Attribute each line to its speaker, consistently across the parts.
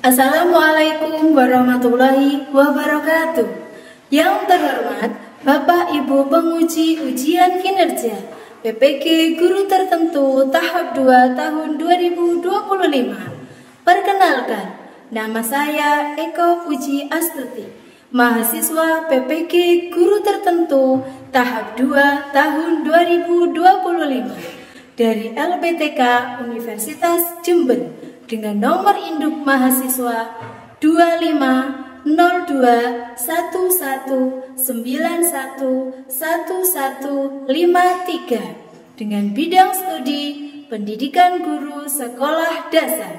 Speaker 1: Assalamualaikum warahmatullahi wabarakatuh. Yang terhormat Bapak Ibu penguji ujian kinerja PPG Guru Tertentu tahap 2 tahun 2025. Perkenalkan, nama saya Eko Puji Astuti, mahasiswa PPG Guru Tertentu tahap 2 tahun 2025 dari LPTK Universitas Jember dengan nomor induk mahasiswa 250211911153 dengan bidang studi pendidikan guru sekolah dasar.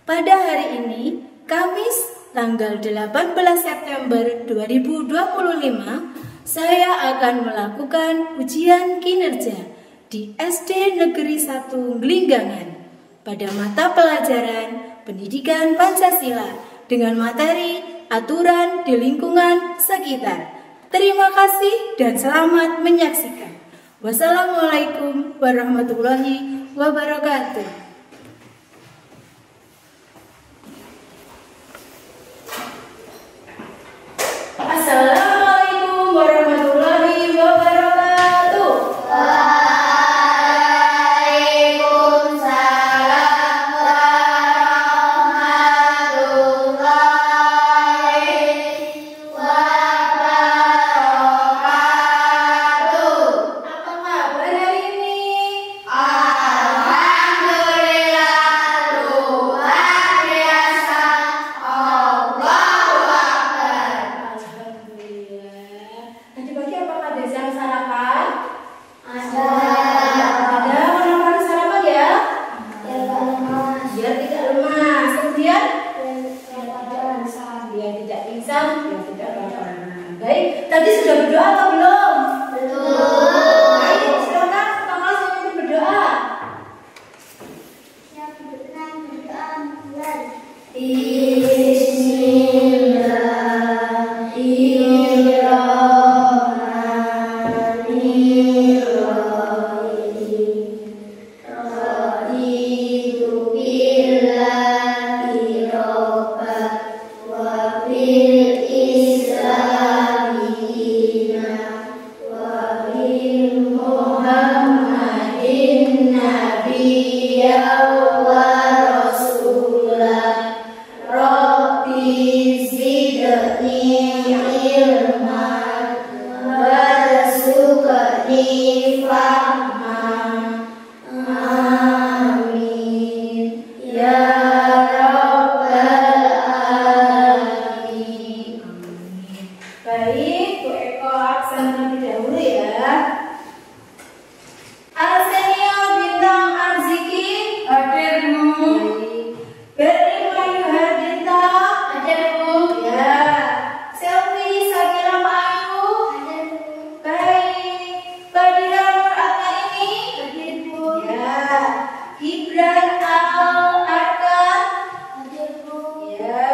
Speaker 1: Pada hari ini, Kamis tanggal 18 September 2025, saya akan melakukan ujian kinerja di SD Negeri 1 Glinggangan pada mata pelajaran Pendidikan Pancasila dengan materi aturan di lingkungan sekitar. Terima kasih dan selamat menyaksikan. Wassalamualaikum warahmatullahi wabarakatuh. Assalamualaikum warahmatullahi wabarakatuh. Baik, tadi sudah berdoa atau belum? Belum. Ayo silakan Kak Mas yang berdoa.
Speaker 2: Yang berdoa.
Speaker 1: Baik, Bu Eko absen terlebih dahulu ya. Arsenio Bintang Arziki, hadir Bu. Berni Mayu Hardita, hadir Bu. Ya. Selvi Sakila Mayu, hadir Bu. Baik. Fadila Nur Atmaini, hadir Bu. Ya. Gibran Al Arka, hadir Bu. Ya.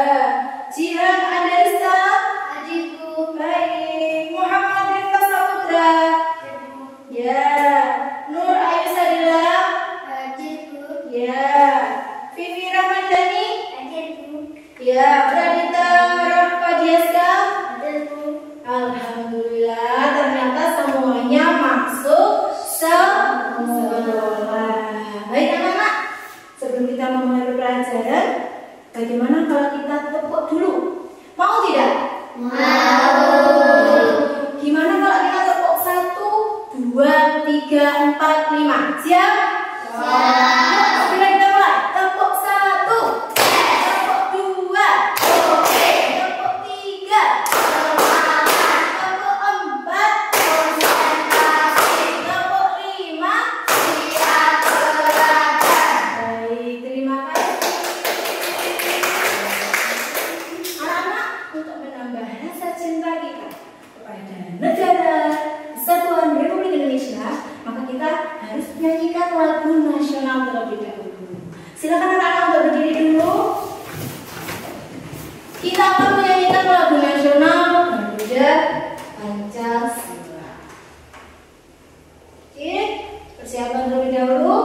Speaker 1: Jihan Adarsa, hadir Bu. Baik. Muhammad Rifka Saputra, hadir Bu. Ya. Nur Ayu Sadila, hadir Bu. Ya. Vivi Ramadhani, hadir Bu. Ya. Pradita Rafadiaska, hadir Bu. Alhamdulillah, ternyata semuanya masuk semua. Baik anak-anak, sebelum kita memulai pelajaran, bagaimana kalau kita tepuk dulu? Mau tidak? Mau. Gimana kalau kita tepuk 1, 2, 3, 4, 5? Siap? Siap. Segera kita mulai. Tepuk 1, tepuk 2, tepuk 3, tepuk 4, tepuk 5. Baik, terima kasih. Anak-anak, untuk menambah rasa cinta kita kepada negara Kesatuan Republik Indonesia, maka kita harus menyanyikan lagu nasional terlebih dahulu. Silakan anak-anak untuk berdiri dulu. Kita akan menyanyikan lagu nasional Garuda Pancasila. Oke, persiapan terlebih dahulu.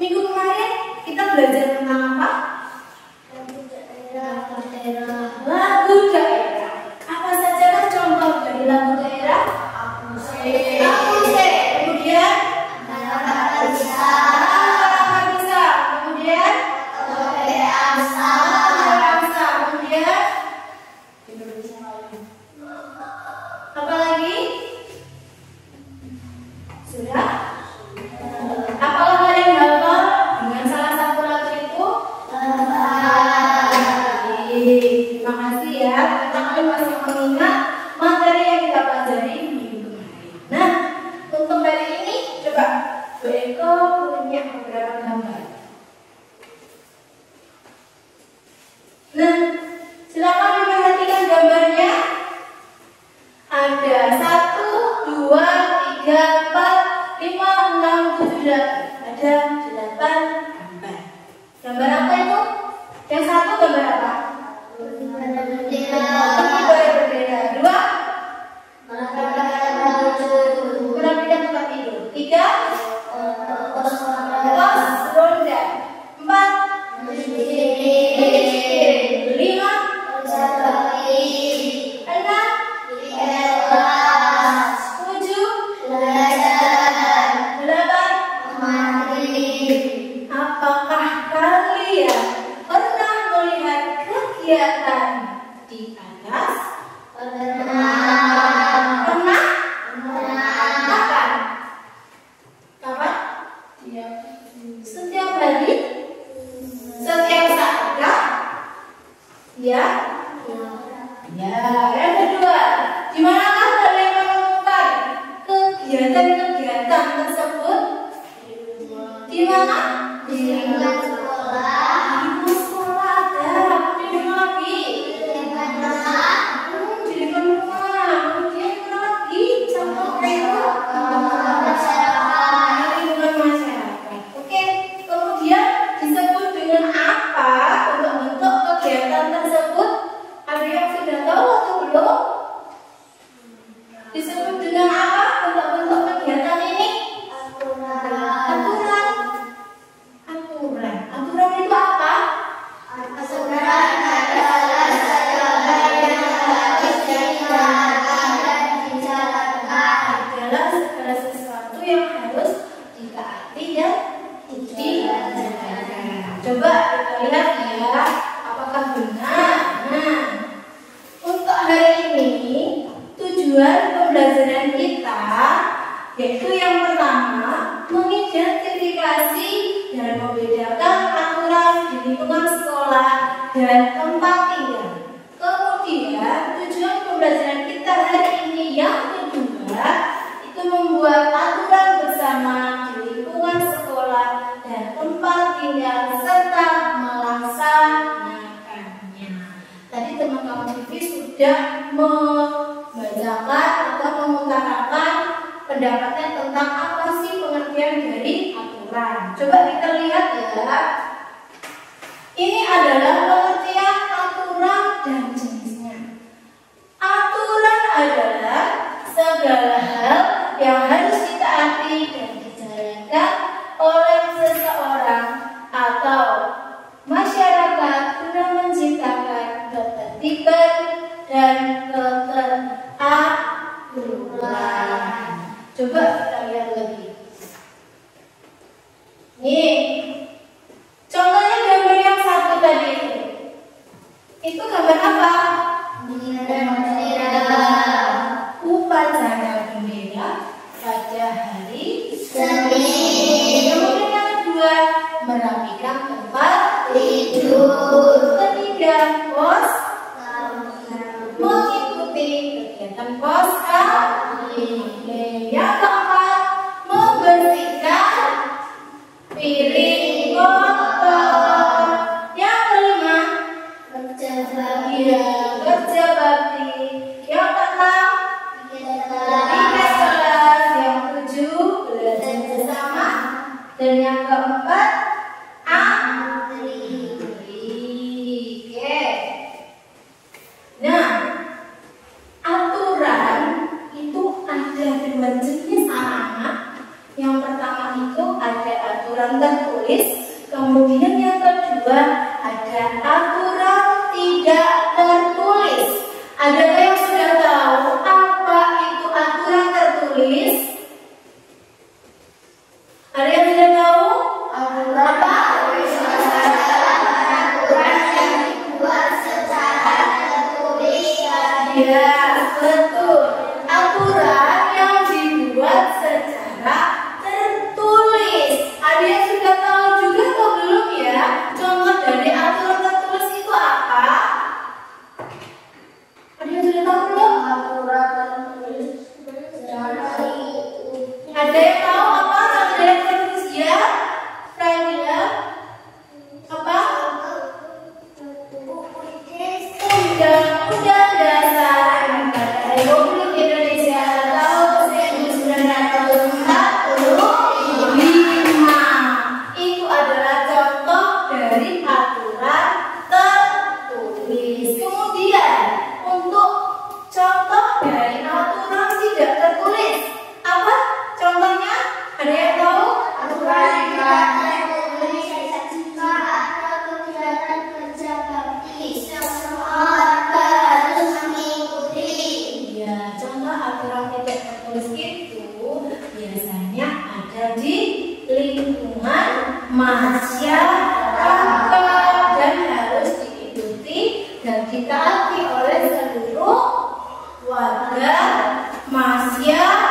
Speaker 1: Minggu kemarin kita belajar tentang apa? Lagu daerah. Apa saja contoh dari lagu daerah? Akuse. Kemudian bisa. Kemudian kemudian apa lagi? Sudah? Apakah kalian hafal dengan salah satu lagu itu? Terima kasih ya. Kalian masih mengingat materi yang kita pelajari minggu kemarin. Nah, untuk hari ini coba Bu Eko punya beberapa gambar. Nah, silakan diperhatikan gambarnya. Ada 1, 2, 3, 4, 5, 6, 7, 8. Ada 8 gambar. Gambar apa itu? Yang satu gambar apa? Berbeda. 2, pindah tempat tidur. 3, pos ronda. 4, 5, 6, 7, 8. Apakah kalian pernah melihat kegiatan di atas? Pernah? Kapan? Kapan? Setiap hari? Setiap saat? Ya? Ya. Yang kedua, di manakah kalian menemukan kegiatan-kegiatan tersebut? Di mana? Di lingkungan sekolah. Di sekolah ada. Di lingkungan lagi. Di lingkungan rumah. Kemudian lagi sampai itu. Lingkungan masyarakat. Oke. Kemudian disebut dengan apa untuk bentuk kegiatan tersebut? Ada yang sudah tahu atau belum? Disebut dengan apa bentuk-bentuk kegiatan ini? Aturan itu apa? Adalah segala sesuatu yang harus ditaati dan dijalankan. Coba kita lihat ya, apakah benar? Nah, untuk hari ini tujuan pembelajaran kita yaitu yang pertama mengidentifikasi dan membedakan aturan di lingkungan sekolah dan tempat tinggal. Kemudian tujuan pembelajaran kita hari ini yang kedua itu membuat aturan bersama di lingkungan sekolah dan tempat tinggal serta melaksanakannya. Tadi teman-teman TV sudah membacakan atau mengutarakan pendapatnya tentang apa sih pengertian dari aturan. Coba kita lihat ya. Ini adalah pengertian aturan dan jenisnya. Aturan adalah segala hal yang harus ditaati dan dijalankan oleh seseorang atau masyarakat guna menciptakan ketertiban dan keteraturan. Coba kita lihat lagi. Nih, contohnya gambar yang satu tadi itu. Itu gambar apa? Upacara bendera pada hari Senin. Kemudian yang kedua, merapikan tempat tidur. Ketiga, pos mengikuti kegiatan pos yang keempat, membersihkan piring kotor. Yang kelima, kerja bakti. Yang keenam, bikin kelas. Yang ketujuh, belajar bersama. Dan yang keempat, antri. Oke. Nah, aturan itu ada dua jenis anak-anak. Yang pertama itu ada aturan tertulis. tertulis. Kemudian yang kedua ada aturan tidak tertulis. Adakah yang sudah tahu apa itu aturan tertulis? Ada yang sudah tahu? Apa? Aturan yang dibuat secara tertulis. Ya, betul. Aturan yang dibuat secara tertulis. Ada yang sudah tahu juga atau belum ya? Contoh dari aturan tertulis itu apa? Ada yang sudah tahu belum? Aturan tertulis. Ada yang tahu apa contoh dari tertulis ya? Pradia? Apa? Undang-Undang Dasar Negara Republik Indonesia tahun 1945. Itu adalah contoh dari aturan tertulis. Kemudian untuk contoh dari aturan tidak tertulis, apa contohnya? Ada yang tahu?
Speaker 2: Aturan tidak tertulis jika ada kegiatan kerja bakti, semua warga harus mengikuti.
Speaker 1: Ya, contoh aturan tidak tertulis itu biasanya ada di lingkungan masyarakat dan harus diikuti dan ditaati oleh seluruh warga masyarakat.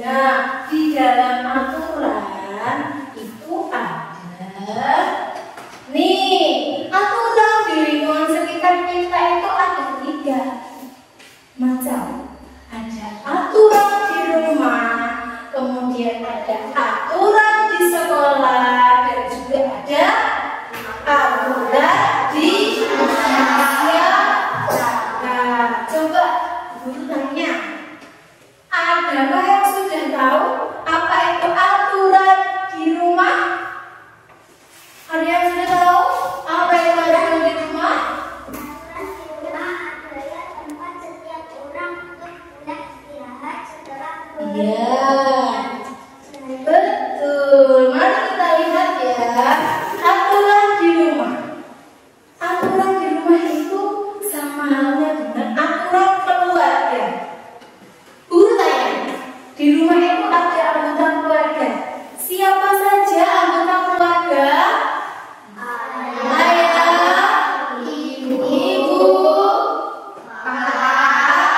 Speaker 1: Nah, di dalam aturan itu ada nih, aturan di lingkungan sekitar kita itu ada 3 macam. Ada aturan di rumah, kemudian ada aturan di sekolah, dan juga ada aturan di masyarakat. Coba guru tanya, adakah yang sudah tahu apa itu aturan di rumah? Ada yang sudah tahu apa itu aturan di rumah?
Speaker 2: Aturan di rumah adalah tempat setiap orang untuk boleh istirahat setelah
Speaker 1: Iya, betul. Mari kita lihat ya, aturan di rumah. Aturan di rumah itu sama halnya dengan aturan keluarga. Guru tanya, di rumah itu ada anggota keluarga. Siapa saja anggota keluarga? Ayah, ibu, kakak,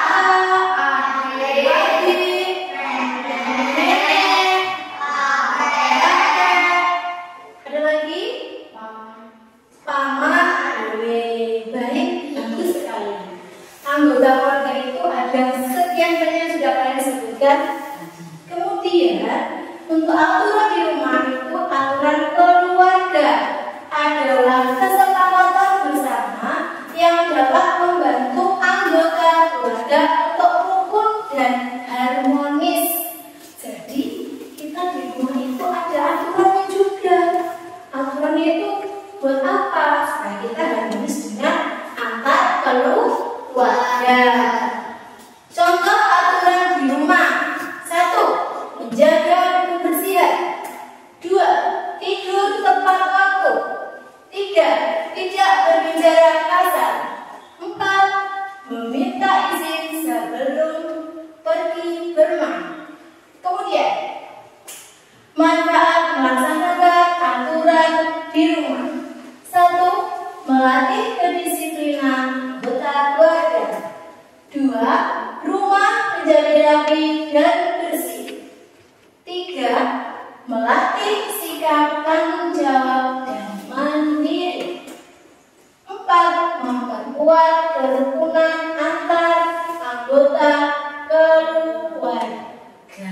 Speaker 1: adik, nenek, kakek. Ada lagi? Paman, baik, bagus sekali. Anggota keluarga itu ada sekian banyak yang sudah kalian sebutkan. Kemudian untuk aturan di rumah itu aturan keluarga adalah kesepakatan bersama yang dapat membantu anggota keluarga untuk rukun dan harmonis. Jadi kita di rumah itu ada aturannya juga. Aturannya itu buat apa? Supaya kita harmonis dengan antar keluarga. Contoh aturan di rumah: 1. Menjaga kebersihan. 2. Tidur tepat waktu. 3. Tidak berbicara kasar. 4. Meminta izin sebelum pergi bermain. Kemudian manfaat melaksanakan aturan di rumah: 1. Melatih kedisiplinan anggota keluarga. 2. Rumah menjadi rapi dan bersih. 3. Melatih sikap tanggung jawab dan mandiri. 4. Memperkuat kerukunan antar anggota keluarga.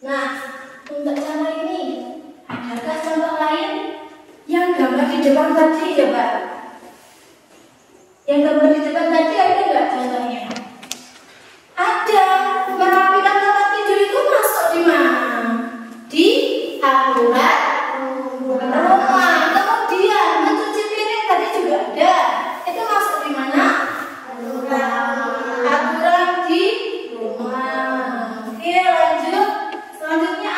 Speaker 1: Nah, untuk cara ini, adakah contoh lain? Yang gambar di depan tadi coba. Yang gambar di depan tadi ada nggak contohnya? Ada. Merapikan tempat tidur itu masuk di mana? Di aturan rumah. Kemudian mencuci piring tadi juga ada. Itu masuk di mana? Aturan di rumah. Oke, lanjut. Selanjutnya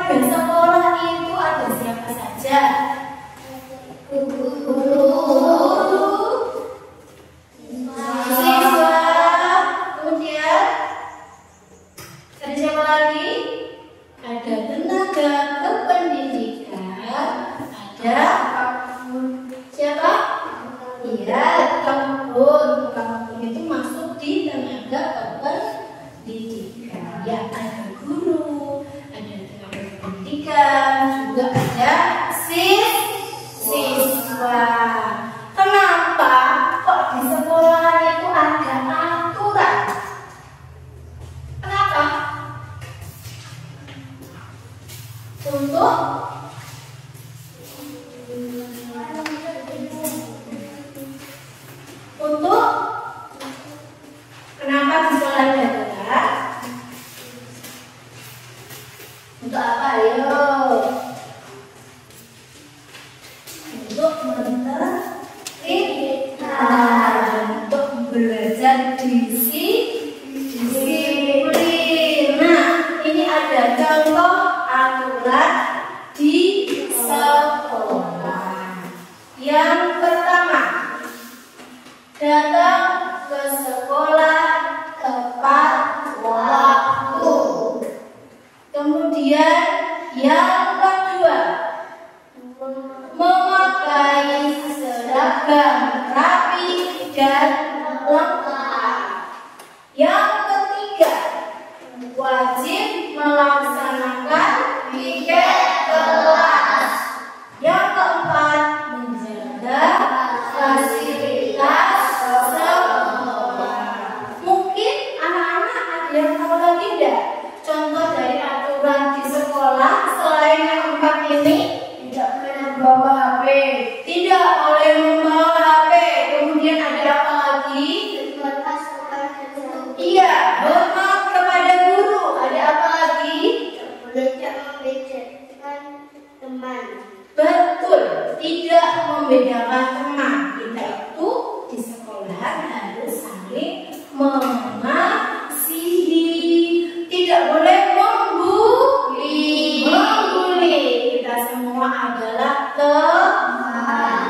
Speaker 1: pada sekolah itu ada siapa saja? Guru, siswa, kemudian ada siapa lagi? Ada tenaga kependidikan, ada siapa? Iya, tukang kebun itu masuk di tenaga kependidikan. Ya, ada guru, ada tenaga kependidikan, juga ada siswa. Kenapa kok di sekolah itu ada aturan? Kenapa? Untuk kenapa di sekolah ada aturan? Untuk apa? Ayo. Untuk untuk belajar disiplin. Nah, ini ada contoh aturan di sekolah. Yang pertama, datang ke sekolah tepat waktu. Kemudian yang kedua, memakai seragam rapi dan lengkap. Yang ketiga, wajib melaksanakan piket kelas. Yang keempat, menjaga fasilitas sekolah. Mungkin anak-anak ada yang tahu lagi tidak contoh dari aturan di sekolah selain yang empat ini?
Speaker 2: Tidak boleh membawa HP.
Speaker 1: Tidak boleh membawa HP. Kemudian ada apa lagi?
Speaker 2: Berlepas kepada guru.
Speaker 1: Iya, hormat kepada guru. Ada apa lagi?
Speaker 2: Tidak membedakan teman.
Speaker 1: Betul, tidak membedakan teman. Kita itu di sekolah harus saling mengasihi. Tidak boleh membuli. Kita semua adalah teman.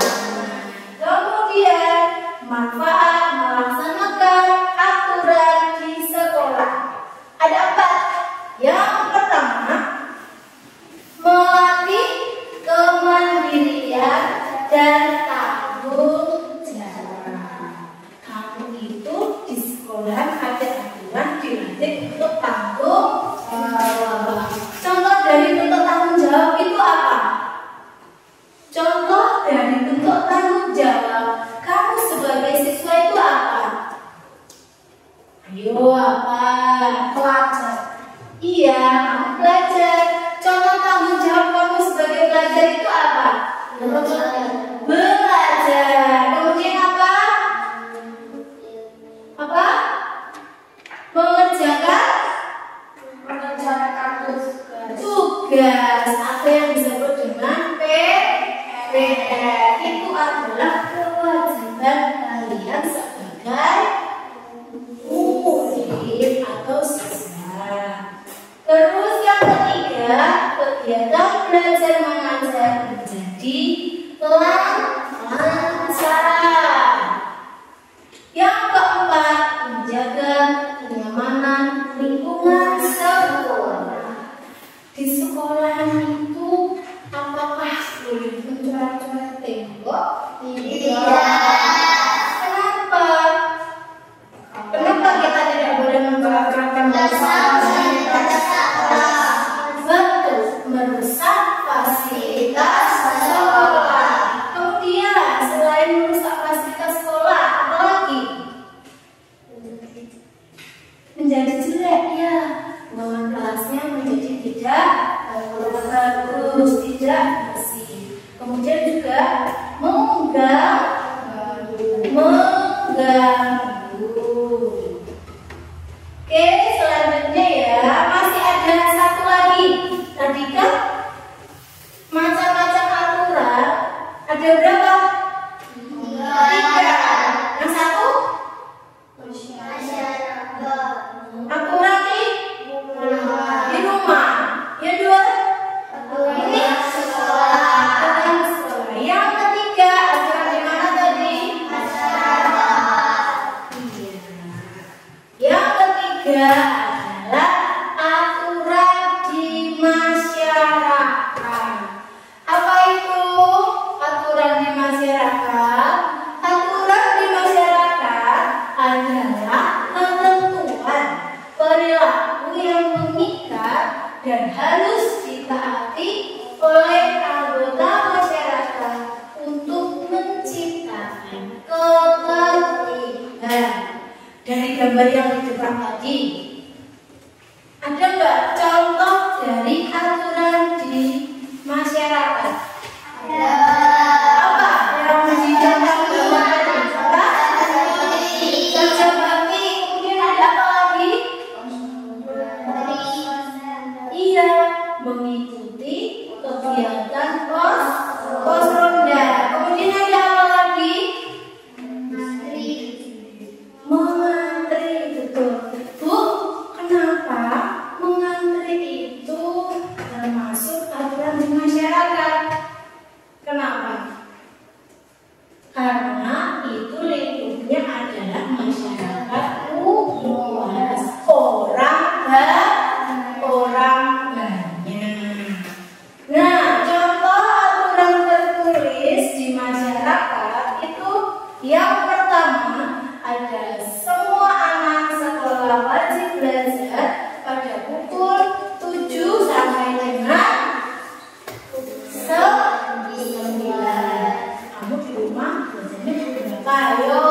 Speaker 1: Kemudian manfaat melaksanakan aturan di sekolah. Ada apa? Yang pertama, melatih kemandirian dan tanggung jawab. Kamu itu di sekolah ada aturan dilatih untuk tanggung jawab. Contoh dari bentuk tanggung jawab itu apa? Contoh dari bentuk tanggung jawab kamu sebagai siswa itu apa? Ayo apa? Pelajar. Iya, kamu belajar. Contoh tanggung jawab kamu sebagai pelajar itu apa? Belajar. Kemudian apa? Apa? Mengerjakan tugas atau yang disebut dengan PR. Itu adalah kewajiban kalian sebagai murid atau siswa. Terus yang ketiga, kegiatan belajar mengajar menjadi lancar. Yang keempat, menjaga kenyamanan lingkungan sekolah. Di sekolah itu apakah boleh mencoret-coret tembok? Tidak. Kenapa? Kenapa kita tidak boleh mencoret-coret tembok? Betul, merusak fasilitas sekolah. Kemudian selain merusak fasilitas sekolah, apa lagi? Menjadi jelek ya. Ruangan kelasnya menjadi tidak bagus, tidak bersih. Kemudian juga mengganggu. Oke, selanjutnya ya, masih ada satu lagi. Tadi kan macam-macam aturan ada berapa? 3. Yang satu? aturan di rumah. Yang dua? harus ditaati oleh anggota masyarakat untuk menciptakan ketertiban. Dari gambar yang di depan tadi, ada nggak contoh dari aturan di masyarakat?
Speaker 2: Ada.
Speaker 1: Apa yang dicontoh tadi? Apa? Kerja bakti. Kemudian ada apa lagi? Iya, mengikuti kegiatan pos ronda. Kemudian ada apa lagi? Mengantri, betul. Bu, kenapa mengantri itu termasuk aturan di masyarakat? Kenapa? Karena itu lingkupnya adalah masyarakat luas, orang banyak. Nah, contoh aturan tertulis di masyarakat itu yang pertama ada semua anak sekolah wajib belajar pada pukul 7 sampai dengan 9. Kamu di rumah belajarnya pukul berapa? Ayo.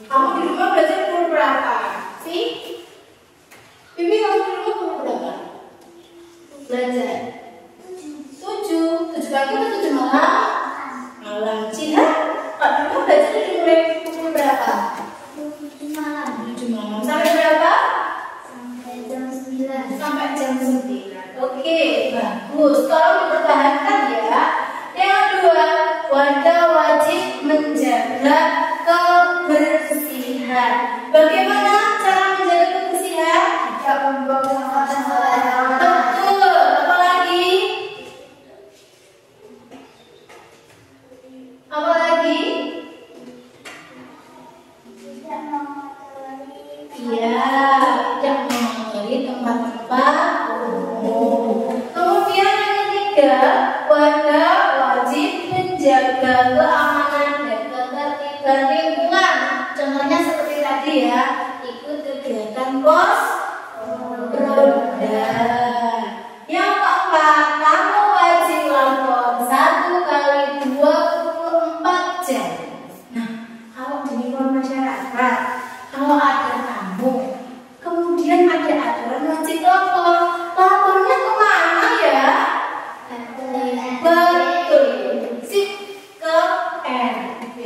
Speaker 1: Kamu di rumah belajar pukul berapa? Sih? Bibi, kamu di rumah pukul berapa? Belajar 7 pagi atau 7 malam? Malam. Cina, Pak di rumah belajar dari mulai pukul berapa? 7 malam. Sampai berapa?
Speaker 2: Sampai jam 9.
Speaker 1: Sampai jam 9. Oke, bagus. Tolong dipertahankan ya. Yang kedua, warga wajib menjaga kebersihan. Bagaimana cara menjaga kebersihan?
Speaker 2: Tidak membuang sampah sembarangan.
Speaker 1: Betul. Apa lagi? Apa lagi?
Speaker 2: Tidak mengotori.
Speaker 1: Iya, tidak mengotori tempat-tempat umum. Kemudian yang ketiga, warga wajib menjaga keamanan dan ketertiban lingkungan. Contohnya seperti tadi ya, ikut kegiatan pos ronda. Yang keempat, kamu wajib lapor 1 kali 24 jam. Nah, kalau di lingkungan masyarakat, kalau ada tamu, kemudian ada aturan wajib lapor. Lapornya kemana ya? Betul, sip ke RT.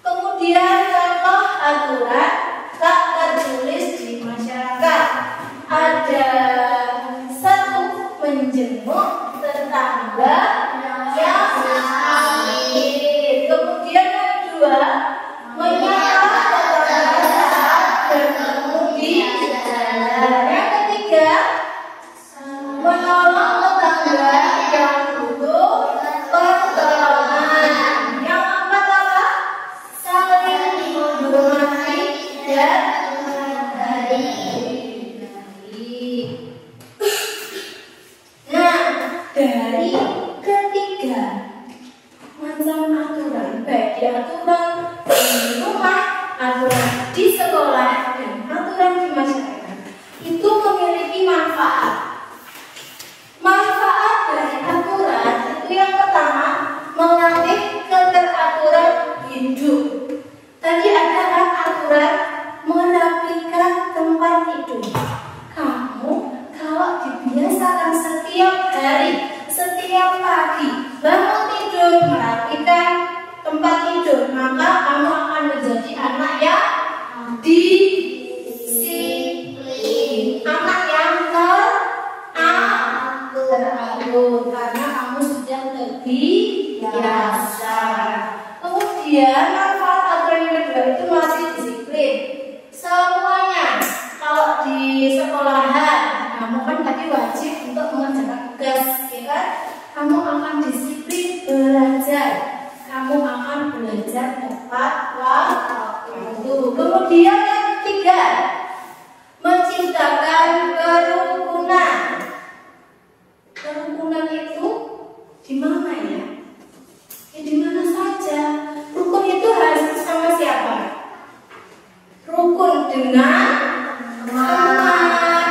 Speaker 1: Kemudian contoh aturan tak tertulis di masyarakat. Ada 1, menjenguk tetangga yang sakit. Kemudian yang kedua, menyapa tetangga saat bertemu di jalan. Yang ketiga, menolong tetangga yang butuh pertolongan. Yang keempat apa? Saling menghormati dan menghargai. Nah, dari ketiga macam aturan, baik di aturan di rumah, aturan di sekolah, dan aturan di masyarakat, itu memiliki manfaat. Manfaat dari aturan itu yang pertama, melatih keteraturan hidup. Tadi ada kan aturan merapikan tempat tidur. Kamu kalau dibiasakan setiap hari, setiap pagi bangun tidur merapikan tempat tidur, maka kamu akan menjadi anak yang disiplin, anak yang teratur, karena kamu sudah terbiasa. Kemudian manfaat aturan yang kedua itu masih disiplin. Semuanya, kalau di sekolahan, kamu kan tadi wajib untuk mengerjakan tugas, ya kan? Kamu akan disiplin belajar. Kamu akan belajar tepat waktu. Kemudian yang ketiga, menciptakan kerukunan. Kerukunan itu di mana ya? Ya di mana saja. Rukun itu harus sama siapa? Rukun dengan teman,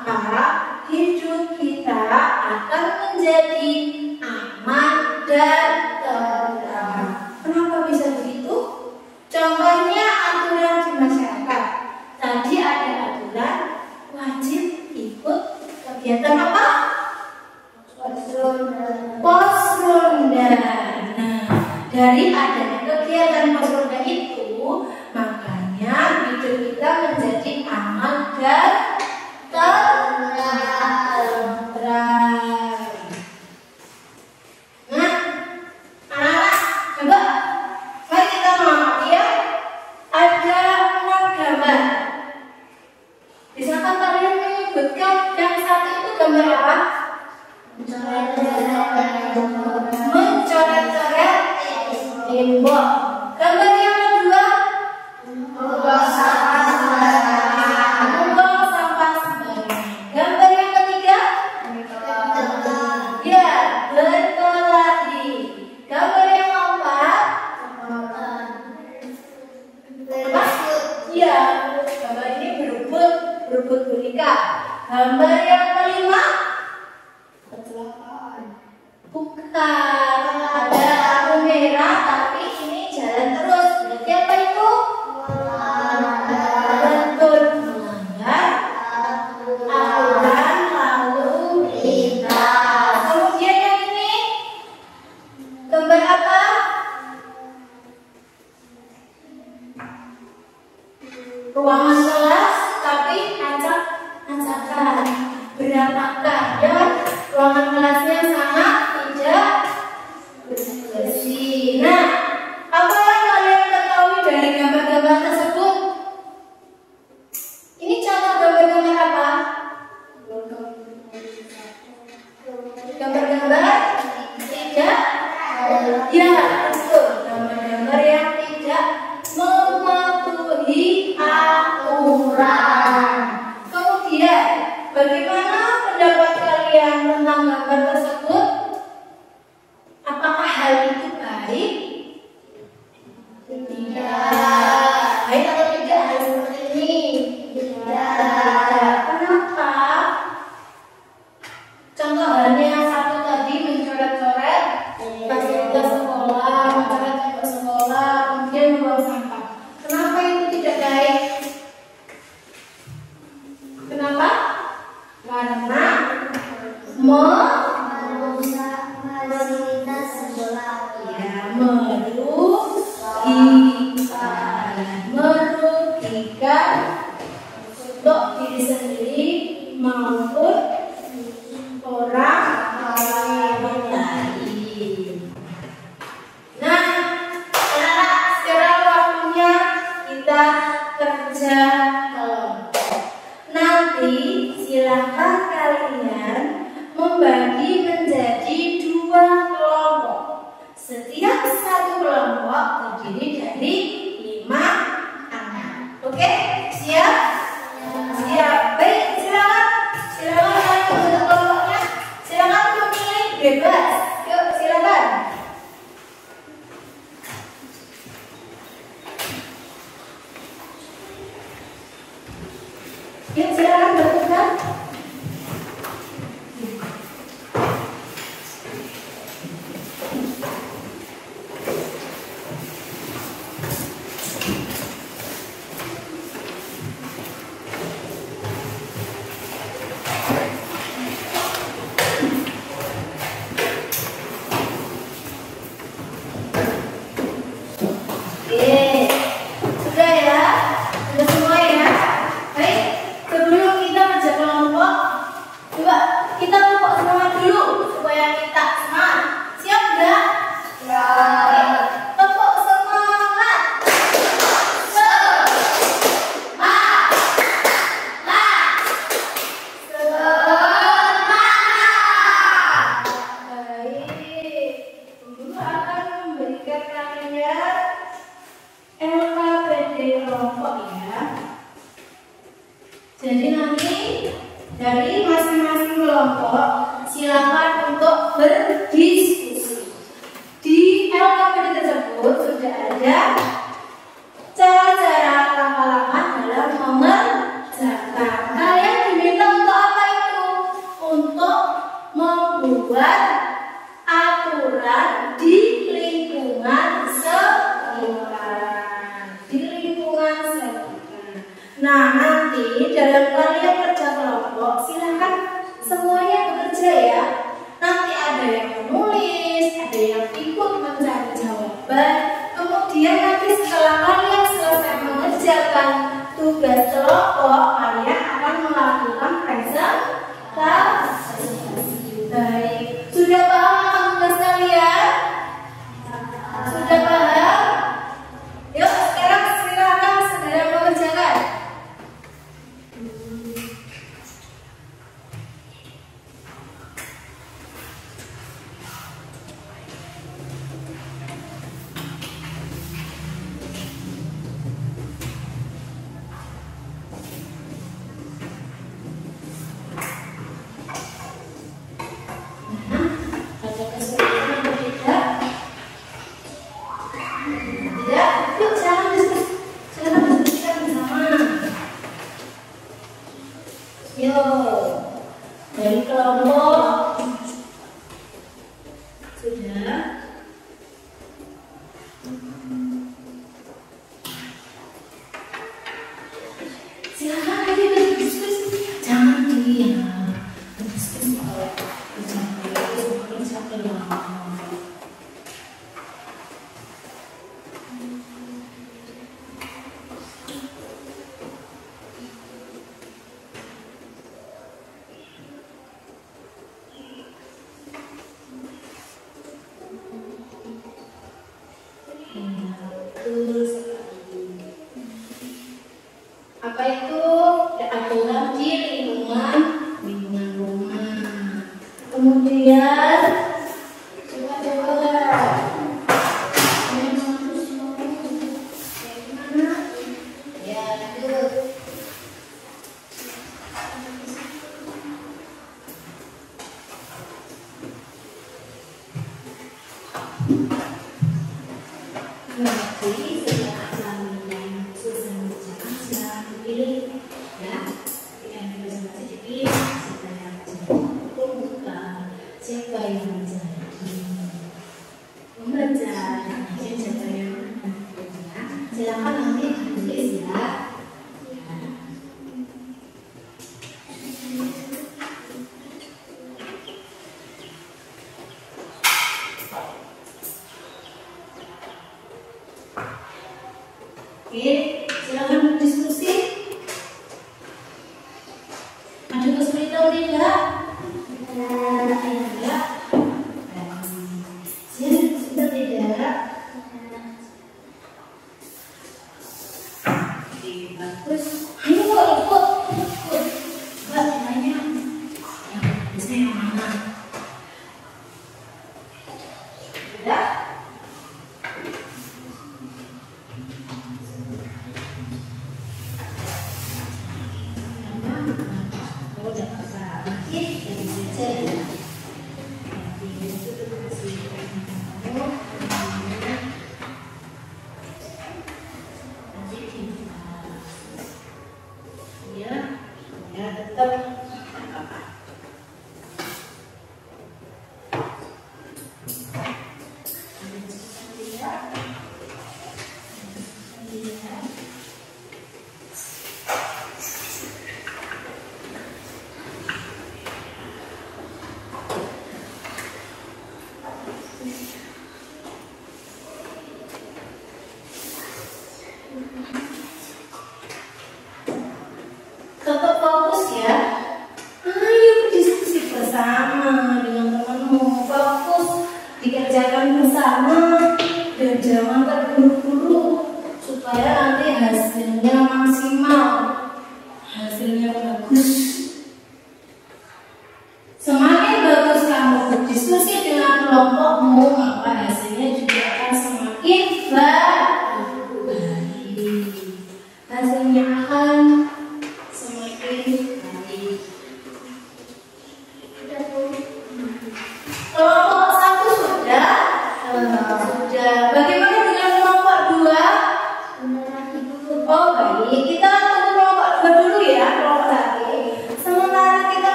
Speaker 1: maka hidup kita akan menjadi aman dan tentram. Kenapa bisa begitu? Contohnya aturan di masyarakat. Tadi ada aturan wajib ikut kegiatan apa? Pos ronda. Nah, dari adanya kegiatan pos ronda itu, makanya hidup kita menjadi aman dan tentram. Nah, anak-anak, coba mari kita mengamati ya. Ada 6 gambar. Bisakah kalian menyebutkan yang satu itu gambar apa? Mencoret-coret tembok. Gambar yang kedua? Membuang sampah sembarangan. Gambar yang ketiga? Ya, berkelahi. Gambar yang keempat? Ya, gambar ini berebut gurita. Gambar yang kelima? Bukan, ada lampu merah tapi ini jalan terus. Berarti apa itu? Betul, melanggar aturan lalu lintas. Kemudian yang ini gambar apa? Ruangan kelas tapi acak-acakan, berantakan dan ruangan kelasnya sangat tidak bersih. Nah, apa yang kalian ketahui dari gambar-gambar tersebut? Ini contoh gambar-gambar apa? Gambar-gambar tidak, ya betul, gambar-gambar yang tidak mematuhi aturan. Kemudian, bagaimana pendapat kalian tentang gambar tersebut? Apakah hal itu baik? Tidak. Baik atau tidak hal seperti ini? Tidak. Kenapa? Contoh halnya yang satu tadi, mencoret-coret fasilitas sekolah, mencoret-coret sekolah, kemudian membuang sampah. Kenapa itu tidak baik? Kenapa? Karena merugikan untuk diri sendiri maupun orang lain. Nah, anak-anak, sekarang waktunya kita kerja kelompok. Nanti silakan kalian membagi menjadi 2 kelompok. Setiap satu kelompok terdiri dari 5 anak. Oke, siap? Siap. Baik, silakan kalian membentuk kelompoknya. Silakan memilih bebas. Yuk, silakan. Yuk, silakan bertukar. Sudah ya? Sudah semua ya? Baik, sebelum kita kerja kelompok, coba kita kelompok semangat dulu supaya kita semangat. Siap enggak? Siap. Kelompok semangat. Baik, guru akan memberikan kalian LKPD kelompok ya. Jadi nanti dari masing-masing kelompok silakan untuk berdiskusi. Di LKPD tersebut sudah ada cara-cara langkah-langkah dalam mengerjakan. Kalian diminta untuk membuat aturan di lingkungan sekitar. Nah, nanti dalam kalian kerja kelompok, silahkan semuanya bekerja ya. Nanti ada yang menulis, ada yang ikut mencari jawaban. Kemudian nanti setelah kalian selesai mengerjakan tugas kelompok, kalian akan melakukan presentasi. Baik, sudah paham tugas kalian? Sudah paham? Yuk, sekarang silakan segera mengerjakan. Ada kesulitan atau tidak? Tidak? Yuk, silakan diskusikan bersama. Yuk, dari kelompok sudah. Silakan aja berdiskusi, jangan diam. Berdiskusi kalau kerja kelompok. Apa itu? Aturan di lingkungan rumah. Kemudian coba ya, lanjut. Jadi setelah kalian selesai mengerjakan, silakan dipilih ya. Jika Anda presentasi dipilih siapa yang bukan, siapa yang menjadi membaca, siapa yang ya. Silakan nanti tulis ya. Oke, silakan berdiskusi. Ada kesulitan tidak? Tidak. Sudah tidak? Bagus. Ayo ikut. Buat nilainya. Yang bagusnya yang mana? Tidak?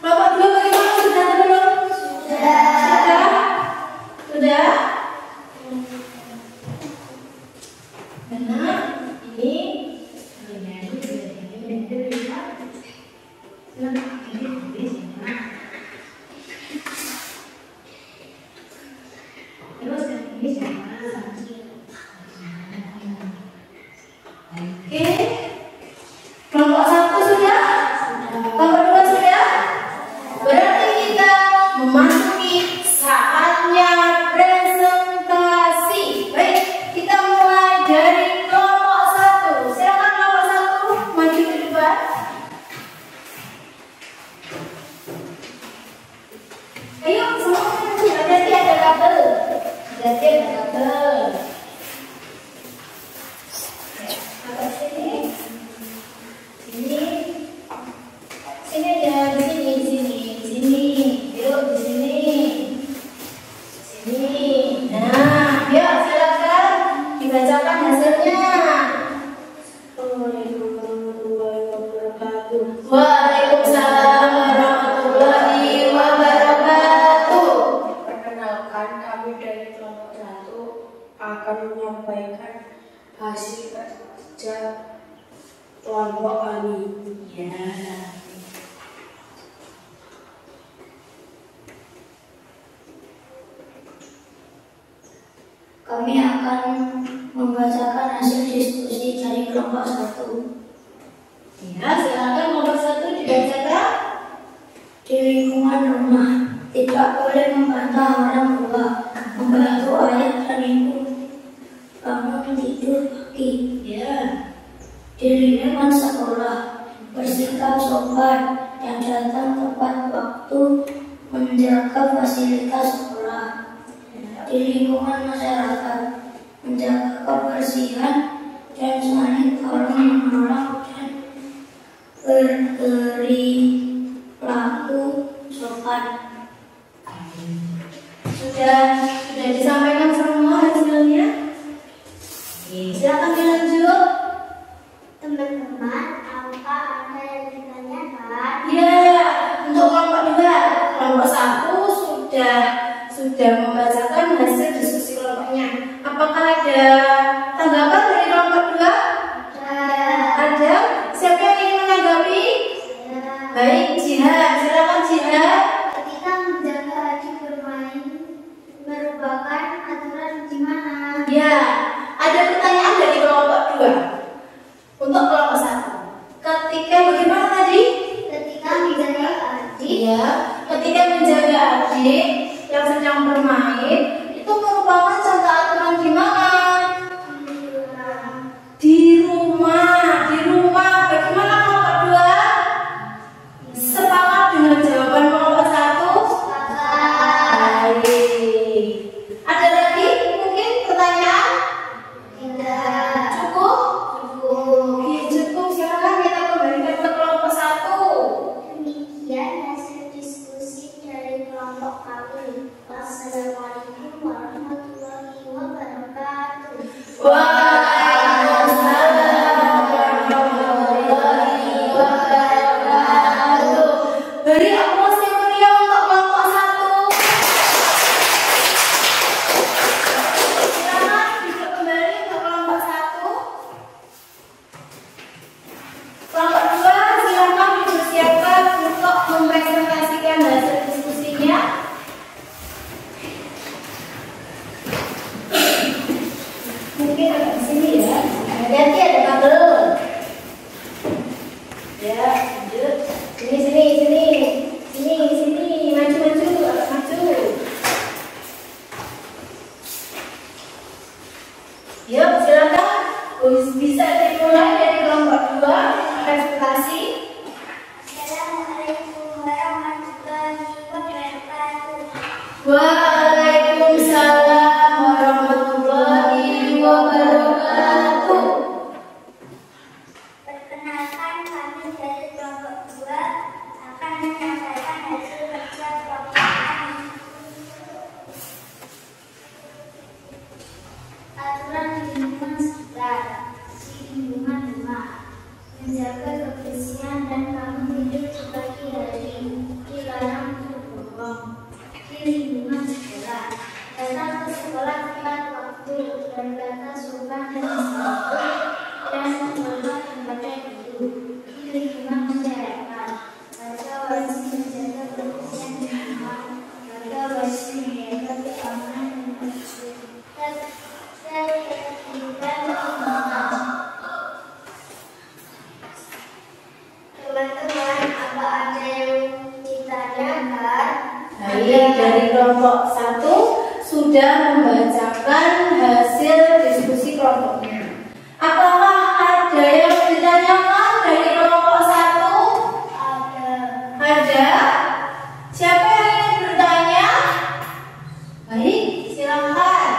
Speaker 1: Kelompok 2 bagaimana? Sudah atau belum? Sudah? Benar. Ini oke. Kelompok 1 sudah? Kelompok 2 sudah? Berarti kita memasuki saatnya presentasi. Baik, kita mulai dari kelompok 1. Silakan kelompok 1 maju ke depan. Ayo, semua maju. Hati-hati ada kabel. Hati-hati ada kabel. Agak sini. Sini. Sini aja, di sini, di sini, di sini. Yuk, di sini. Sini. Nah, yuk silakan dibacakan hasilnya. Waalaikumsalam warahmatullahi wabarakatuh.
Speaker 3: Perkenalkan, kami dari kelompok 1 akan menyampaikan hasil kerja kelompok kami.
Speaker 1: Ya.
Speaker 2: Kami akan membacakan hasil diskusi dari kelompok 1.
Speaker 1: Ya, silakan nomor 1 dibacakan.
Speaker 2: Di lingkungan rumah, tidak boleh membantah orang tua, membantu ayah dan ibu bangun tidur pagi.
Speaker 1: Ya.
Speaker 2: Di lingkungan sekolah, bersikap sopan dan datang tepat waktu, menjaga fasilitas sekolah. Di lingkungan masyarakat, menjaga kebersihan dan saling tolong menolong dan berperilaku sopan.
Speaker 1: Sudah disampaikan semua hasilnya. Silakan dilanjut.
Speaker 2: Teman-teman, apa ada yang ditanyakan?
Speaker 1: Ya, untuk kelompok 2, kelompok 1 sudah membacakan hasil diskusi kelompoknya. Apakah ada tanggapan dari kelompok 2? Ada? Siapa yang ingin menanggapi? Baik, Jihad. Silakan Jihad.
Speaker 2: Ketika menjaga adik bermain merupakan aturan gimana?
Speaker 1: Ya, ada pertanyaan dari kelompok 2. Untuk kelompok 1. Ketika bagaimana tadi?
Speaker 2: Ketika menjaga adik
Speaker 1: Iya, ketika menjaga adik yang sedang bermain itu merupakan contoh aturan di mana? Di rumah. Bagaimana kelompok 2? Sepakat dengan jawaban kelompok 1? Baik. Ada lagi mungkin pertanyaan?
Speaker 2: tidak
Speaker 1: Cukup? Oke, cukup. Silakan kita kembalikan ke kelompok 1.
Speaker 2: demikian hasil diskusi dari kelompok kami. Wassalamualaikum
Speaker 1: kelompok 1 sudah membacakan hasil diskusi kelompoknya. Apakah ada yang ditanyakan dari kelompok 1? Ada. Siapa yang ingin bertanya? Baik, silakan.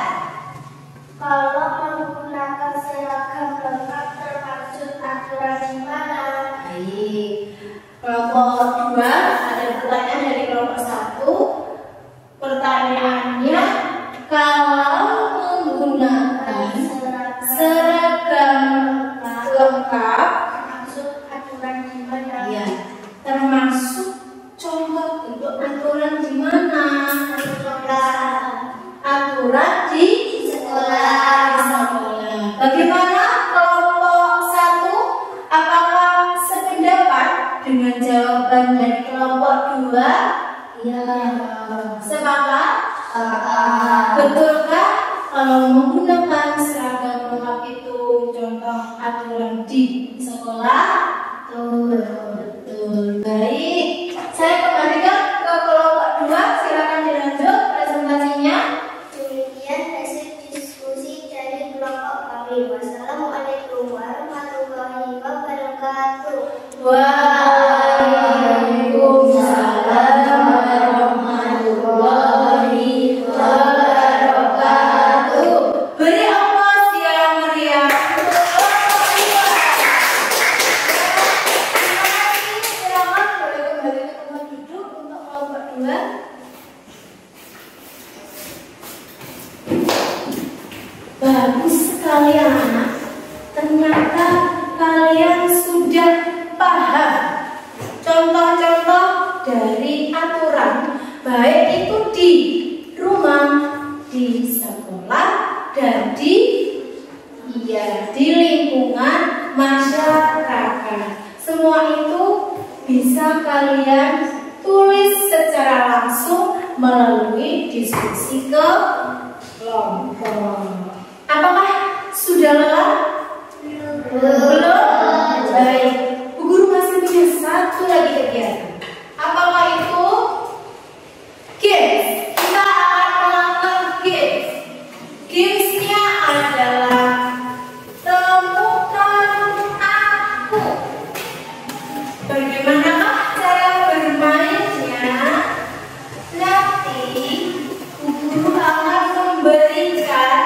Speaker 2: Kalau menggunakan seragam lengkap termaksud aturan di mana?
Speaker 1: Baik. Kelompok 2 ada pertanyaan dari kelompok 1. Pertanyaannya, kalau menggunakan seragam lengkap
Speaker 2: Termaksud aturan di mana?
Speaker 1: ya, termasuk contoh bentuk aturan di mana? Aturan di sekolah. Bagaimana kelompok 1? Apakah sependapat dengan jawaban dari kelompok 2?
Speaker 2: Ya.
Speaker 1: Sepakat? Betulkah kalau menggunakan seragam lengkap itu contoh aturan di sekolah? Betul. Baik. Saya kembalikan ke kelompok 2. Silakan dilanjut presentasinya.
Speaker 2: Demikian hasil diskusi dari kelompok kami. Wassalamualaikum warahmatullahi wabarakatuh.
Speaker 1: Waalaikumsalam warahmatullahi wabarakatuh. Beri aplaus yang meriah untuk kelompok 2. Silakan boleh kembali ke tempat duduk untuk kelompok 2. Bagus sekali anak. Ternyata kalian sudah paham contoh-contoh dari aturan, baik itu di rumah, di sekolah, dan di lingkungan masyarakat. Semua itu bisa kalian tulis secara langsung melalui diskusi ke kelompok. Apakah sudah lelah? Belum? Baik. Bu Guru masih punya satu lagi kegiatan. Apakah itu? Games. Kita akan melakukan games. Gamesnya adalah temukan aku. Bagaimanakah cara bermainnya? Nanti Bu Guru akan memberikan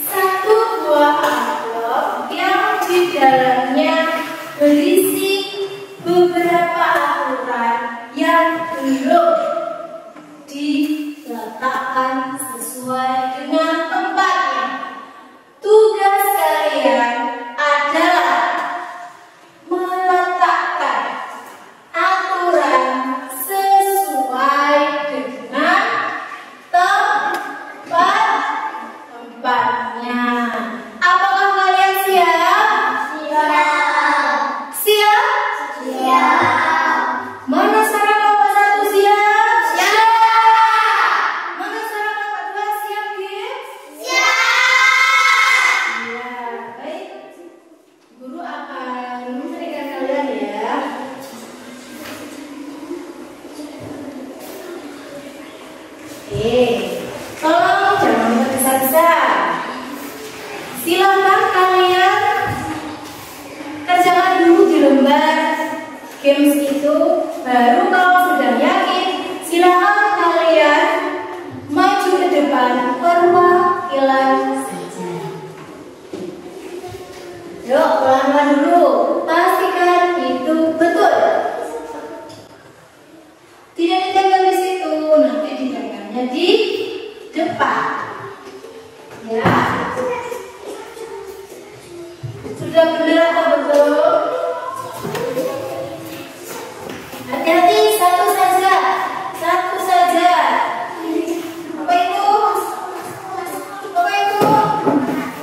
Speaker 1: satu buah amplop yang di dalamnya berisi beberapa aturan yang belum diletakkan sesuai dengan tempatnya. Tugas kalian adalah meletakkan aturan sesuai dengan tempatnya. Apakah kalian siap?
Speaker 2: Siap.
Speaker 1: Siap?
Speaker 2: Siap.
Speaker 1: Mana sekarang kelompok 1 siap?
Speaker 2: Siap.
Speaker 1: Mana sekarang kelompok 2 siap, Gims?
Speaker 2: Siap.
Speaker 1: Iya, baik. Guru akan memberikan kalian ya. Tolong jangan tergesa-gesa. Silakan kalian kerjakan dulu di lembar games itu. Baru kalau sudah yakin, silakan kalian maju ke depan perwakilan saja. Yuk, pelan-pelan dulu. Pastikan itu betul. Tidak ditempel di situ, nanti ditempelnya di depan. Ya. Sudah benar atau betul? Hati-hati, satu saja. Satu saja. Apa itu? Apa itu? Hati-hati.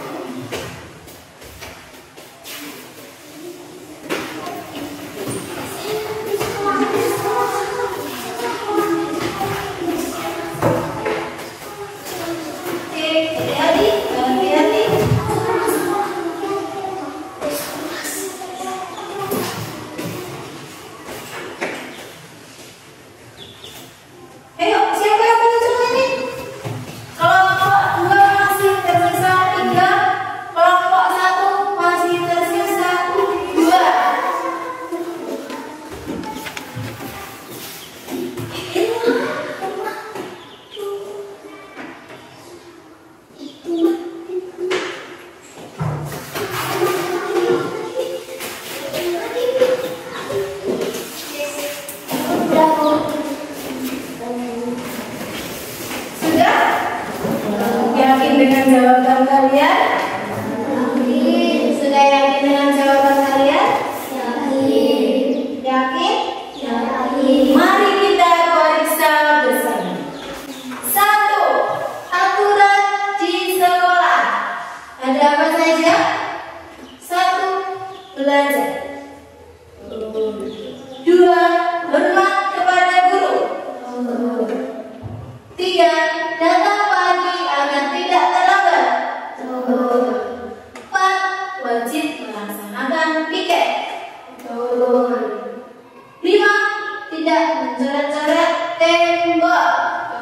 Speaker 1: mencoret-coret tembok.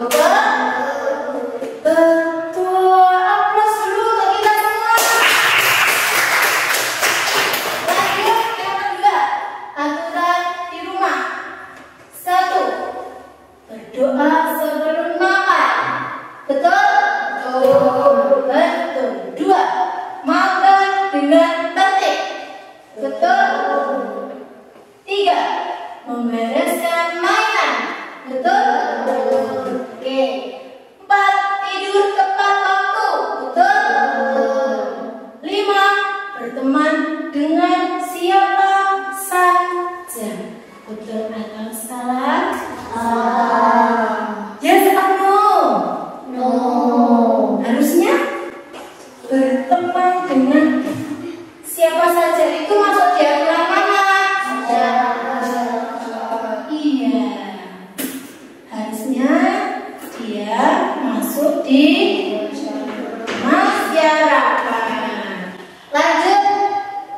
Speaker 1: Betul. Aplaus dulu untuk kita semua. Lanjut yang kedua, aturan di rumah. 1. Berdoa sebelum makan. Betul? Betul. 2. Makan dengan tertib. Betul? 3. Membereskan mainan. Betul? Oke. 4. Tidur tepat waktu. Betul? 5. Berteman dengan siapa saja. Betul atau salah? Yes or no?
Speaker 2: No.
Speaker 1: Harusnya berteman dengan siapa saja itu masuk di aturan mana? Iya. Harusnya dia masuk di masyarakat. Lanjut,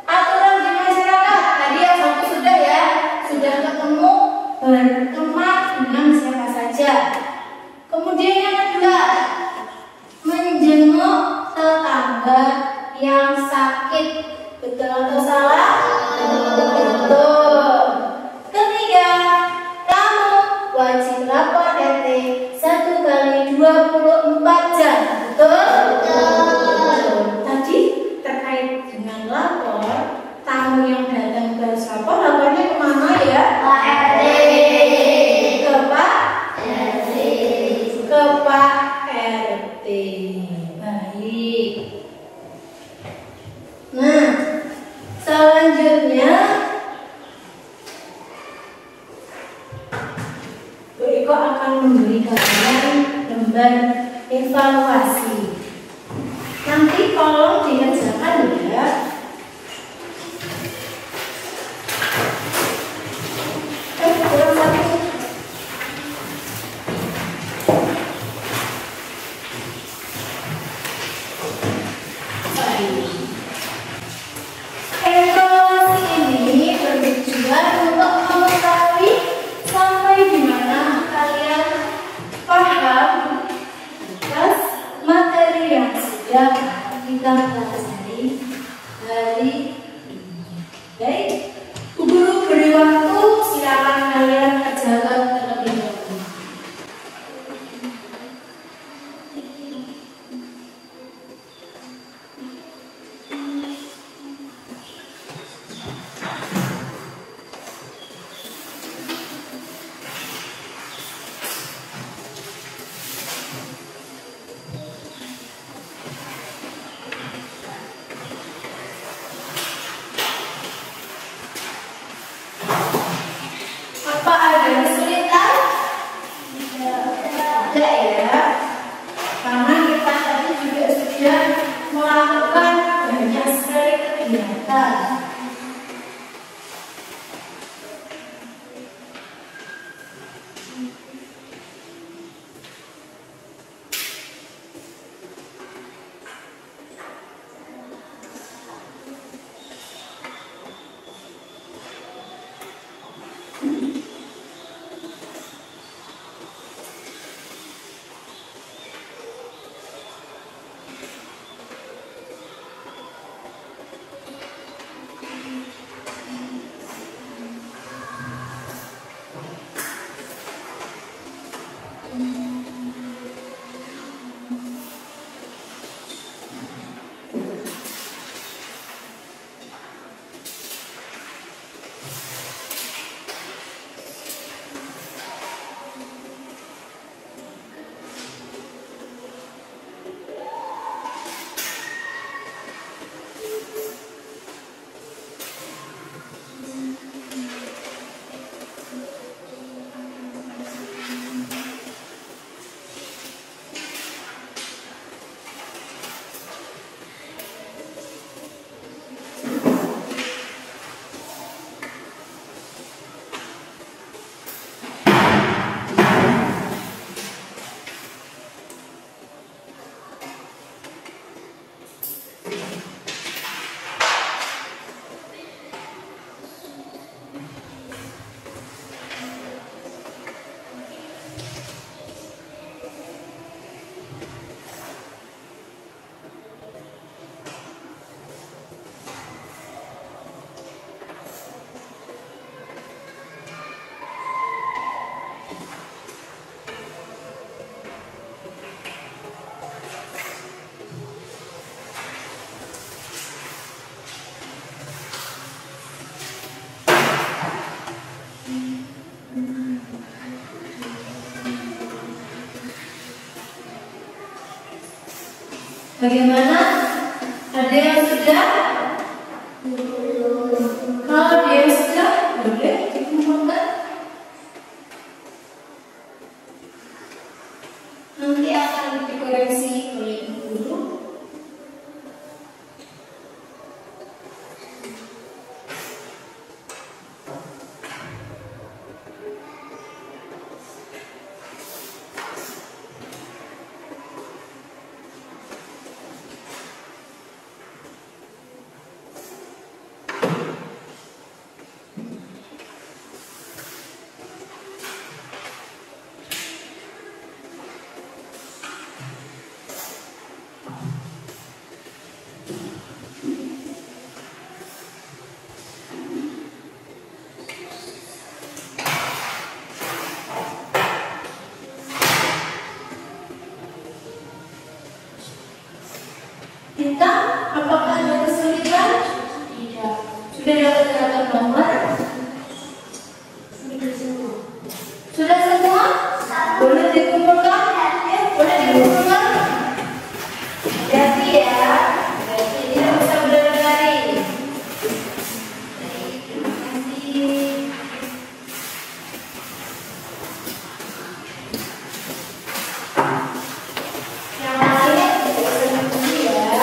Speaker 1: aturan di masyarakat. Tadi yang 1 sudah ya, sudah ketemu berteman dengan siapa saja. Kemudian yang kedua, menjenguk tetangga yang sakit. Betul atau salah? Betul. Ketiga, kamu wajib lapor RT 1 kali 24 jam. Betul? Tadi terkait dengan lapor, tamu yang datang ke lapor, lapornya kemana ya?
Speaker 2: Pak RT.
Speaker 1: Ke Pak
Speaker 2: RT.
Speaker 1: Ke Pak RT. Baik. Nah, selanjutnya Bu Iko akan memberi kalian lembar evaluasi. Nanti tolong dikerjakan ya. Kurang satu. Evaluasi ini bertujuan untuk mengetahui sampai di mana kalian paham atas materi yang sudah kita pelajari hari ini. Baik, guru beri waktu, silakan kalian kerjakan terlebih dahulu. Apa ada kesulitan? Tidak ya, karena kita tadi juga sudah melakukan banyak sekali kegiatan. Bagaimana? Ada yang sudah? Kalau ada yang sudah, boleh dikumpulkan. Nanti akan dikoreksi oleh guru. Kita, apakah ada kesulitan? Tidak. Sudah dapat gerakan nomor? Sudah semua? Boleh dikumpulkan? Ya, boleh dikumpulkan. Hati ya. Berarti dia bisa berlari. Terima kasih. Yang lain dulu ya.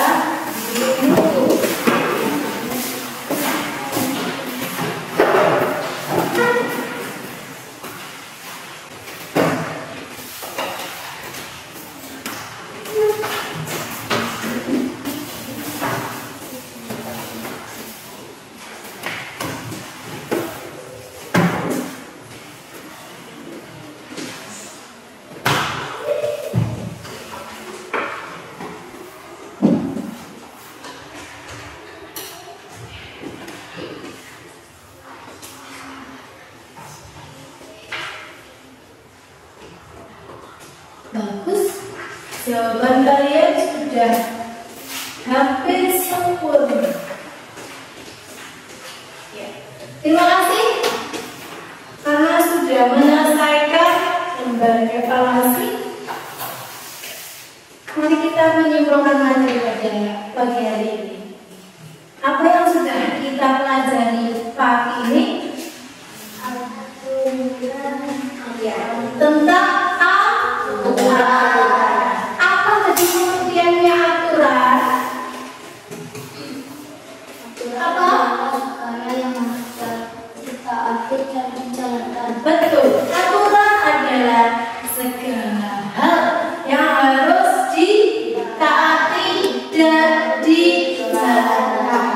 Speaker 1: Bagus. Jawaban kalian sudah hampir sempurna. Ya. Terima kasih karena sudah menyelesaikan lembar evaluasi. Mari kita menyimpulkan materi pada pagi hari ini. Apa yang sudah kita pelajari pagi ini? Ya, tentang aturan. Apa tadi pengertiannya aturan? Apa?
Speaker 2: Segala yang harus kita atur dan menjalankan.
Speaker 1: Betul. Aturan adalah segala hal yang harus ditaati dan dijalankan.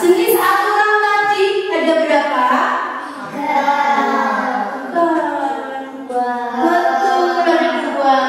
Speaker 1: Jenis aturan tadi ada berapa? Betul, ada dua.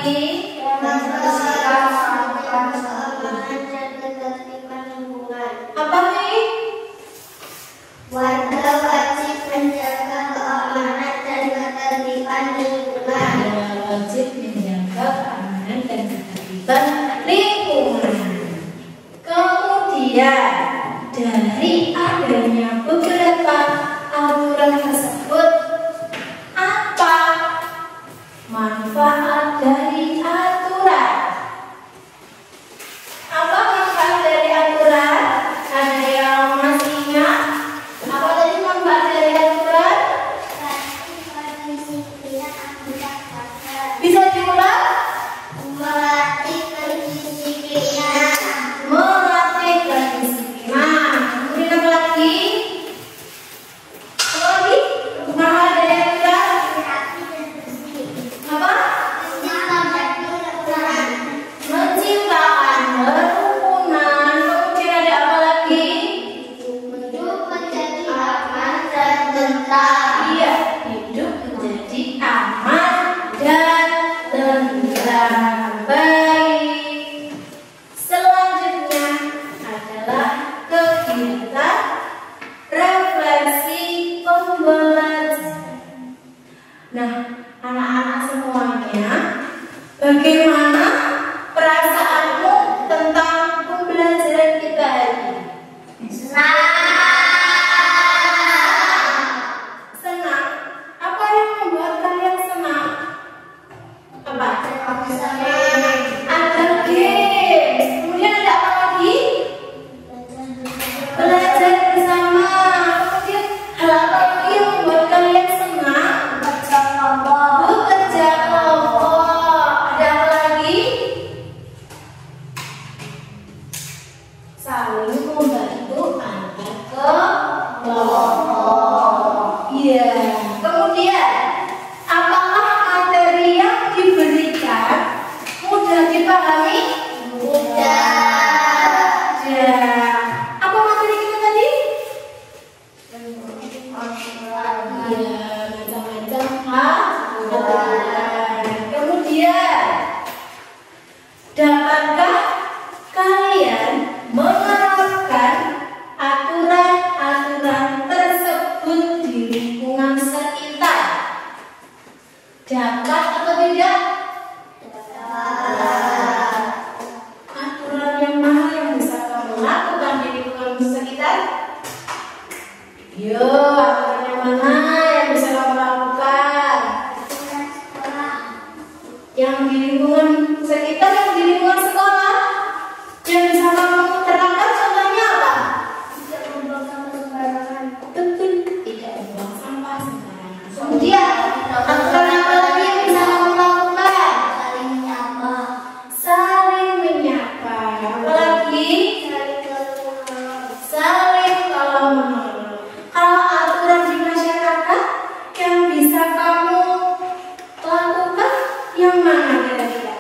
Speaker 1: lagi?
Speaker 2: Membersihkan, menjaga keamanan dan ketertiban lingkungan.
Speaker 1: Apa nih?
Speaker 2: Warga wajib menjaga keamanan dan ketertiban lingkungan.
Speaker 1: Wajib menjaga keamanan dan ketertiban lingkungan. Kemudian dari adanya beberapa aturan tersebut, apa manfaat dari aturan? Apa manfaat dari aturan? Ada yang masih ingat? Apa tadi manfaat dari aturan? Bisa diulang?
Speaker 2: Melatih kedisiplinan.
Speaker 1: Melatih kedisiplinan. Kemudian apa lagi? Apa lagi? Manfaat dari aturan? Apa? Menciptakan kerukunan. Kemudian ada apa lagi?
Speaker 2: Hidup menjadi aman dan tentram.
Speaker 1: Iya, hidup menjadi aman dan tentram. Baik. Selanjutnya adalah kegiatan refleksi pembelajaran. Nah, anak-anak semuanya, bagaimana perasaanmu tentang pembelajaran kita ini? Senang. Apa yang membuat kalian senang? Apa? Ada games. Kemudian ada apa lagi? Belajar bersama. Kemudian hal apa lagi yang membuat kalian senang? Bekerja kelompok. Ada apa lagi? Saling membantu antar kelompok. Iya. Kemudian, apakah materi yang diberikan mudah dipahami?
Speaker 2: Mudah.
Speaker 1: Ya. Apa materi kita tadi? Iya, macam-macam aturan. Kemudian, dapatkah kalian menerapkan aturan-aturan tersebut di lingkungan sekitar? Dapat atau tidak? Aturan yang mana yang bisa kamu lakukan di lingkungan sekitar? Yo, aturan yang mana yang bisa kamu lakukan? Yang di lingkungan sekitar, yang di lingkungan sekolah. Yang bisa kamu terangkan contohnya apa? Betul, tidak membuang sampah sembarangan. Kemudian, aturan apa lagi yang bisa kamu lakukan? Saling menyapa. Apa lagi? Saling tolong menolong. Kalau aturan di masyarakat yang bisa kamu lakukan, yang mana kira-kira?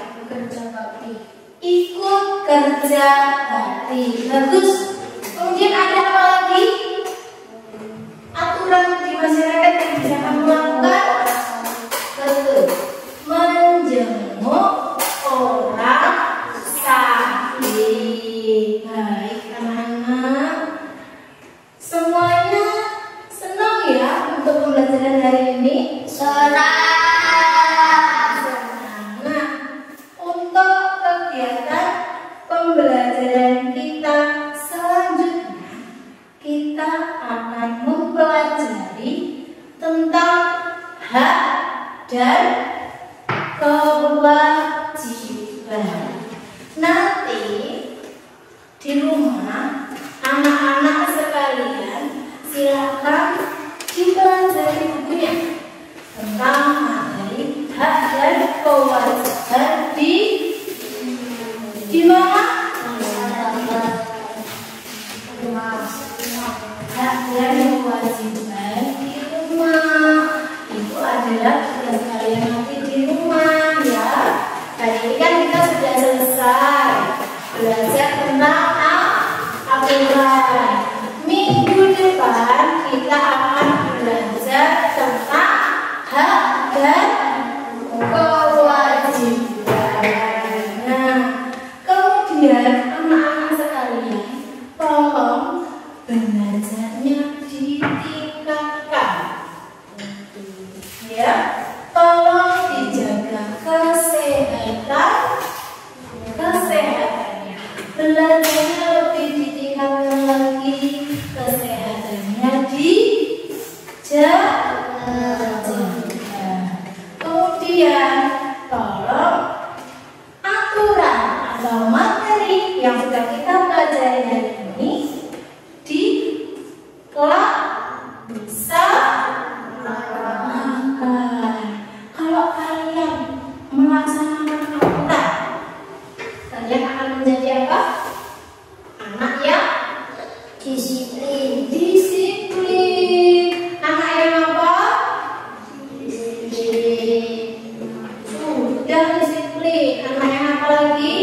Speaker 1: Ikut kerja bakti. Bagus. Kemudian ada apa lagi? Aturan di masyarakat yang bisa kamu lakukan? Betul. Menjenguk orang sakit. Baik anak-anak. Semuanya senang ya untuk pembelajaran hari ini? Nah, untuk kegiatan pembelajaran kita selanjutnya, kita akan mempelajari tentang hak dan kewajiban. Nanti di rumah, anak-anak sekalian, silakan dipelajari bukunya tentang materi hak dan kewajiban di mana? Hak dan kewajiban di rumah. Itu adalah tugas kalian nanti di rumah ya. Hari ini kan kita sudah selesai belajar tentang aturan. Minggu depan kita akan belajar tentang hak dan kewajiban. materi yang sudah kita pelajari hari ini dilaksanakan. Kalau kalian melaksanakan aturan, kalian akan menjadi apa? Anak yang
Speaker 2: Disiplin.
Speaker 1: disiplin. Anak yang apa? Sudah disiplin. Anak yang apa lagi?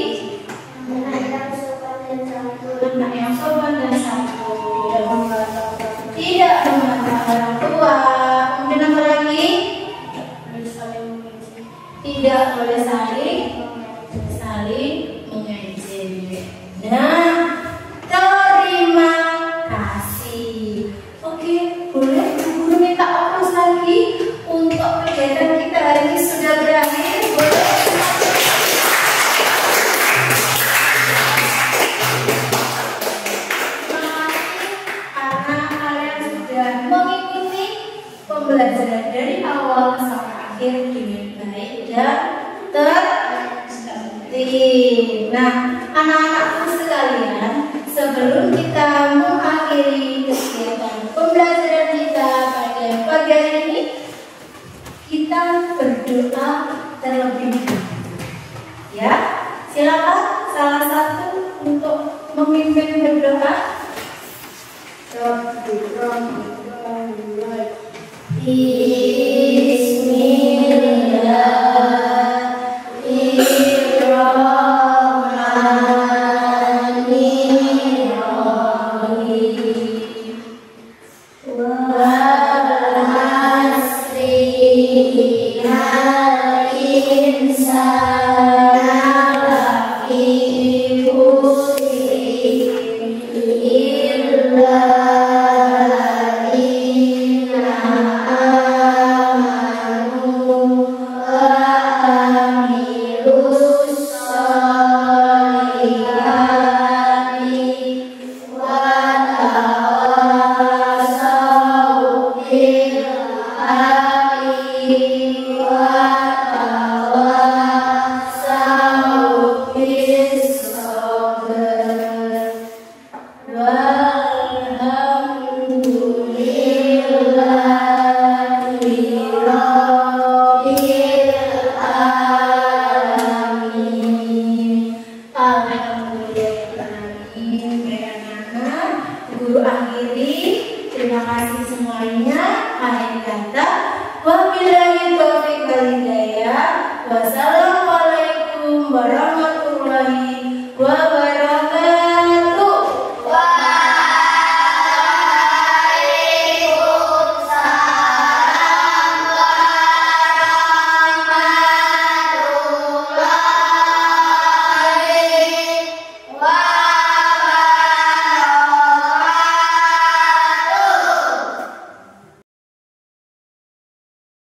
Speaker 2: Anak yang sopan dan santun.
Speaker 1: Anak yang sopan dan santun. Tidak membantah orang tua. Kemudian apa lagi? Tidak boleh saling mengejek. Nah, terima kasih. Oke, boleh guru minta fokus lagi untuk kegiatan kita hari ini sudah berakhir. Boleh? Karena kalian sudah mengikuti pembelajaran dari awal sampai akhir dengan baik dan tertib. Nah, anak-anakku sekalian, sebelum kita mengakhiri kegiatan pembelajaran kita pada pagi hari ini, kita berdoa terlebih dahulu. Ya, silakan salah satu untuk memimpin berdoa. Guru akhiri, terima kasih semuanya. Akhir kata, wabillahi taufiq wal hidayah. Wassalamualaikum warahmatullahi wabarakatuh.